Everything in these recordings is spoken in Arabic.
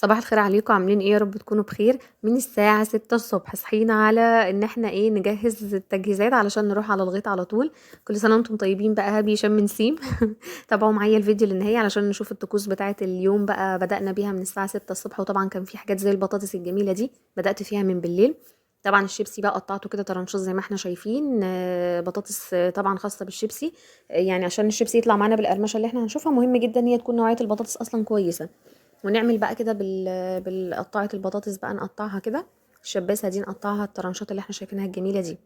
صباح الخير عليكم، عاملين ايه؟ يا رب تكونوا بخير. من الساعة 6 الصبح صحينا على ان احنا نجهز التجهيزات علشان نروح على الغيط على طول. كل سنة وانتم طيبين بقى، هابي شم نسيم. تابعوا معايا الفيديو للنهاية علشان نشوف الطقوس بتاعة اليوم بقى. بدأنا بيها من الساعة 6 الصبح، وطبعا كان في حاجات زي البطاطس الجميلة دي بدأت فيها من بالليل. طبعا الشيبسي بقى قطعته كده طرنشات زي ما احنا شايفين، بطاطس طبعا خاصة بالشيبسي. يعني عشان الشيبسي يطلع معانا بالقرمشة اللي احنا هنشوفها، مهم جدا ان هي تكون نوعية البطاطس اصلا كويسة. ونعمل بقى كده بالقطاعة البطاطس بقى، نقطعها كده الشباسة دي، نقطعها الطرنشات اللي احنا شايفينها الجميلة دي.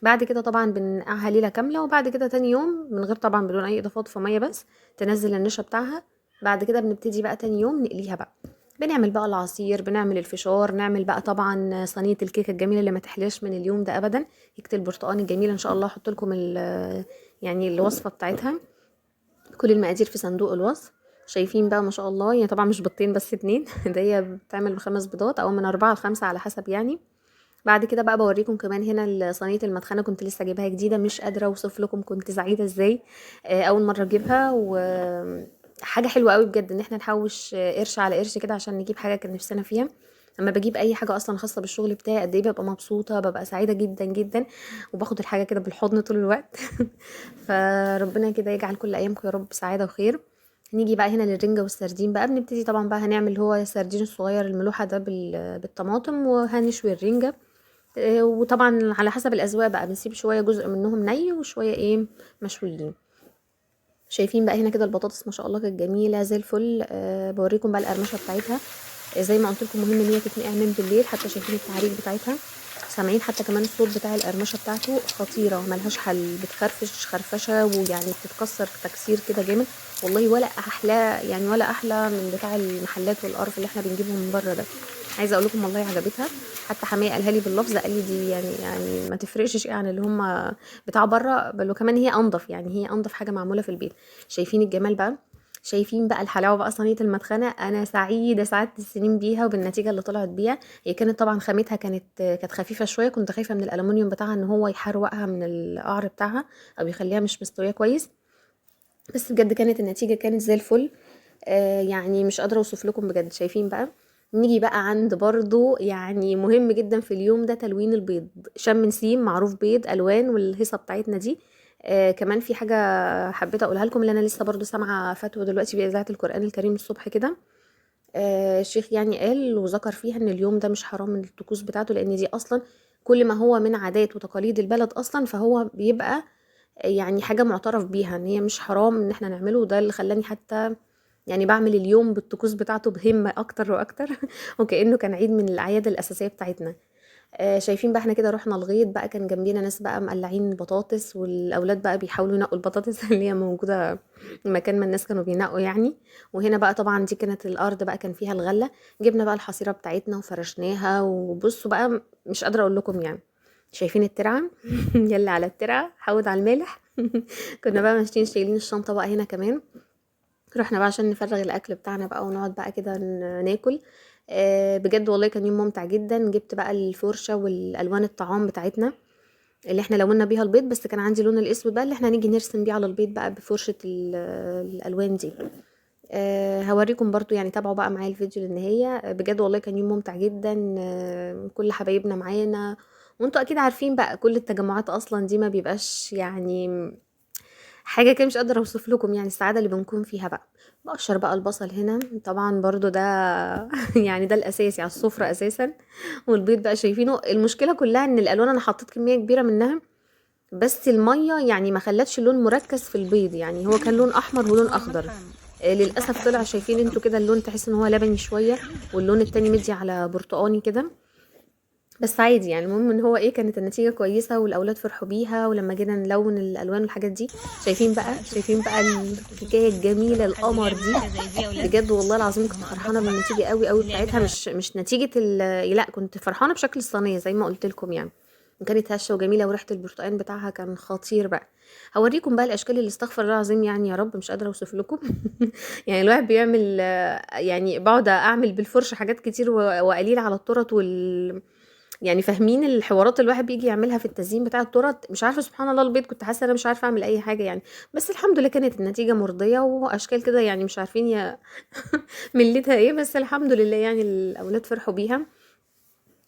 بعد كده طبعا بننقعها ليلة كاملة، وبعد كده تاني يوم من غير طبعا بدون اي اضافات، في مية بس تنزل النشا بتاعها. بعد كده بنبتدي بقى تاني يوم نقليها بقى. بنعمل بقى العصير، بنعمل الفشار، نعمل بقى طبعا صينية الكيكة الجميلة اللي ما تحلاش من اليوم ده ابدا. كيكة البرتقال الجميلة ان شاء الله احط لكم يعني الوصفة بتاعتها، كل المقادير في صندوق الوصف. شايفين بقى ما شاء الله، يعني طبعا مش بيضتين بس اتنين. ده هي بتعمل بخمس بيضات او من 4 ل5 على حسب يعني. بعد كده بقى بوريكم كمان هنا صينيه المدخنه، كنت لسه جايباها جديده، مش قادره اوصف لكم كنت سعيده ازاي. اول مره اجيبها، و حاجه حلوه قوي بجد ان احنا نحوش قرش على قرش كده عشان نجيب حاجه كان نفسنا فيها. لما بجيب اي حاجه اصلا خاصه بالشغل بتاعي قد ايه ببقى مبسوطه، ببقى سعيده جدا جدا، وباخد الحاجه كده بالحضن طول الوقت. فربنا كده يجعل كل ايامكم يا رب سعاده وخير. نيجي بقى هنا للرنجة والسردين بقى. بنبتدي طبعا بقى هنعمل اللي هو السردين الصغير الملوحة ده بالطماطم، وهنشوي الرنجة. وطبعا على حسب الأذواق بقى، بنسيب شوية جزء منهم ني وشوية مشويين. شايفين بقى هنا كده البطاطس ما شاء الله كانت جميلة زي الفل. بوريكم بقى القرمشة بتاعتها. زي ما قلت لكم مهم ان هي تتنقع من بالليل، حتى شايفين التعريج بتاعتها، سامعين حتى كمان الصوت بتاع القرمشه بتاعته خطيره ملهاش حل، بتخرفش خرفشه ويعني بتتكسر تكسير كده جامد. والله ولا احلى يعني، ولا احلى من بتاع المحلات والقرف اللي احنا بنجيبه من بره ده. عايزه اقول لكم والله عجبتها. حتى حماية قالها لي باللفظ، قال لي دي يعني ما تفرقش شيء عن اللي هم بتاع بره، بل وكمان هي انضف، يعني هي انضف حاجه معموله في البيت. شايفين الجمال بقى؟ شايفين بقى الحلاوه بقى؟ صينيه المدخنه انا سعيده سعاده السنين بيها وبالنتيجه اللي طلعت بيها. هي كانت طبعا خامتها كانت خفيفه شويه، كنت خايفه من الالومنيوم بتاعها ان هو يحروقها من القعر بتاعها، او يخليها مش مستويه كويس. بس بجد كانت النتيجه كانت زي الفل. يعني مش قادره اوصف لكم بجد. شايفين بقى؟ نيجي بقى عند برضو يعني مهم جدا في اليوم ده، تلوين البيض. شم نسيم معروف بيض الوان، والهيصه بتاعتنا دي. كمان في حاجه حبيت اقولها لكم، اللي انا لسه برضو سامعه فتوى دلوقتي باذاعه القران الكريم الصبح كده. الشيخ يعني قال وذكر فيها ان اليوم ده مش حرام من الطقوس بتاعته، لان دي اصلا كل ما هو من عادات وتقاليد البلد اصلا فهو بيبقى يعني حاجة معترف بيها ان هي مش حرام ان احنا نعمله. وده اللي خلاني حتى يعني بعمل اليوم بالطقوس بتاعته بهمة اكتر واكتر. وكأنه كان عيد من الاعياد الاساسية بتاعتنا. شايفين بقى احنا كده رحنا الغيط بقى، كان جنبينا ناس بقى مقلعين البطاطس، والاولاد بقى بيحاولوا ينقوا البطاطس اللي هي موجوده مكان ما الناس كانوا بينقوا يعني. وهنا بقى طبعا دي كانت الارض بقى كان فيها الغله. جبنا بقى الحصيره بتاعتنا وفرشناها، وبصوا بقى مش قادره اقول لكم يعني. شايفين الترعه؟ يلا على الترعه حود على المالح. كنا بقى ماشيين شايلين الشنطه بقى هنا كمان. رحنا بقى عشان نفرغ الاكل بتاعنا بقى ونقعد بقى كده ناكل. بجد والله كان يوم ممتع جدا. جبت بقى الفرشه والالوان الطعام بتاعتنا اللي احنا لوننا بيها البيض، بس كان عندي لون الاسود بقى اللي احنا هنيجي نرسم بيه على البيض بقى بفرشه الالوان دي. هوريكم برضو يعني، تابعوا بقى معايا الفيديو للنهايه. بجد والله كان يوم ممتع جدا. كل حبايبنا معانا. وانتوا اكيد عارفين بقى كل التجمعات اصلا دي ما بيبقاش يعني حاجة كده، مش قادرة اوصف لكم يعني السعادة اللي بنكون فيها بقى. بقشر بقى البصل هنا طبعا برضو ده. يعني ده الاساسي على السفرة اساسا. والبيض بقى شايفينه، المشكلة كلها ان الالوان انا حطيت كمية كبيرة منها، بس المية يعني ما خلتش اللون مركز في البيض، يعني هو كان لون احمر ولون اخضر. للاسف طلع شايفين انتوا كده اللون تحس ان هو لبني شوية، واللون التاني مدي على برتقاني كده. بس عادي يعني، المهم ان هو كانت النتيجة كويسة والاولاد فرحوا بيها. ولما جينا نلون الالوان والحاجات دي، شايفين بقى الكيكاية الجميلة القمر دي. بجد والله العظيم كنت فرحانة بالنتيجة قوي قوي بتاعتها، مش نتيجة لا، كنت فرحانة بشكل الصينية زي ما قلت لكم يعني. وكانت هشة وجميلة، وريحة البرتقال بتاعها كان خطير بقى. هوريكم بقى الاشكال اللي استغفر الله العظيم يعني، يا رب مش قادرة اوصف لكم. يعني الواحد بيعمل يعني بقعد اعمل بالفرشة حاجات كتير وقليل على التورت يعني فاهمين الحوارات اللي الواحد بيجي يعملها في التزيين بتاع التورت. مش عارفه سبحان الله البيض كنت حاسه انا مش عارفه اعمل اي حاجه يعني، بس الحمد لله كانت النتيجه مرضيه واشكال كده يعني مش عارفين يا ملتها ايه، بس الحمد لله يعني الاولاد فرحوا بيها.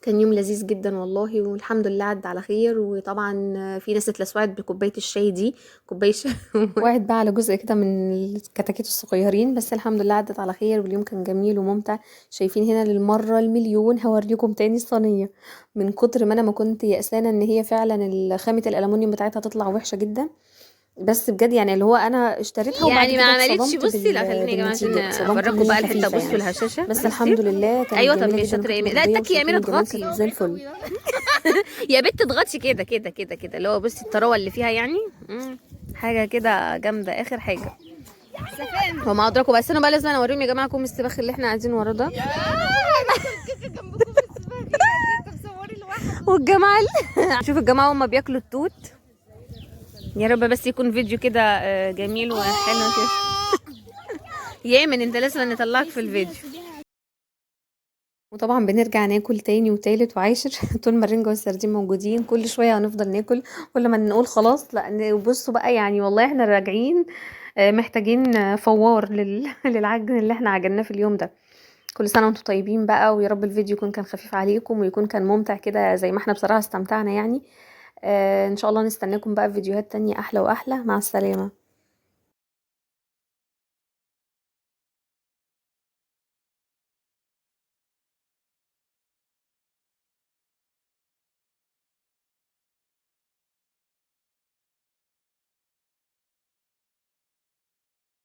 كان يوم لذيذ جدا والله، والحمد لله عدى على خير. وطبعا في ناس اتلسعت بكوبايه الشاي دي، كوبايه شاي وقعت بقى على جزء كده من الكتاكيت الصغيرين، بس الحمد لله عدت على خير واليوم كان جميل وممتع. شايفين هنا للمره المليون هوريكم تاني الصينيه، من كتر ما انا ما كنت يأسانه ان هي فعلا خامه الالومنيوم بتاعتها تطلع وحشه جدا، بس بجد يعني اللي هو انا اشتريتها وبعد يعني ما كده عملتش. اتصدمت بصي لا خليني يا جماعه عشان بالنتيجه، اتصدمت ان افرجكم هي بقى الحته، خفيفه بصوا يعني. الهشاشه بس بصي. الحمد لله كانت ايوه طب جميله مش جدا شاطره يا وكانت امير، لا مرضيه، اتكي يا وشايفين امير الجمال كانت اضغطي. زي الفل. يا بنت اضغطي كده كده كده كده، اللي هو بصي الطراوه اللي فيها يعني. حاجه كده جامده اخر حاجه. وما ادراكم، بس انا بقى لازم اوريهم يا جماعه كوم السباخ اللي احنا قاعدين وراه ده والجمال. شوف الجماعه هما بياكلوا التوت. يا رب بس يكون فيديو كده جميل وحلو كده. يامن انت لازم نطلعك في الفيديو. وطبعا بنرجع ناكل تاني وتالت وعاشر طول ما الرنجة والسردين موجودين كل شوية هنفضل ناكل. كل ما نقول خلاص لا بصوا بقى يعني والله احنا راجعين محتاجين فوار للعجن اللي احنا عجناه في اليوم ده. كل سنة وانتم طيبين بقى، ويا رب الفيديو يكون كان خفيف عليكم ويكون كان ممتع كده زي ما احنا بصراحة استمتعنا يعني. ان شاء الله نستناكم بقى في فيديوهات تانية احلى واحلى. مع السلامة.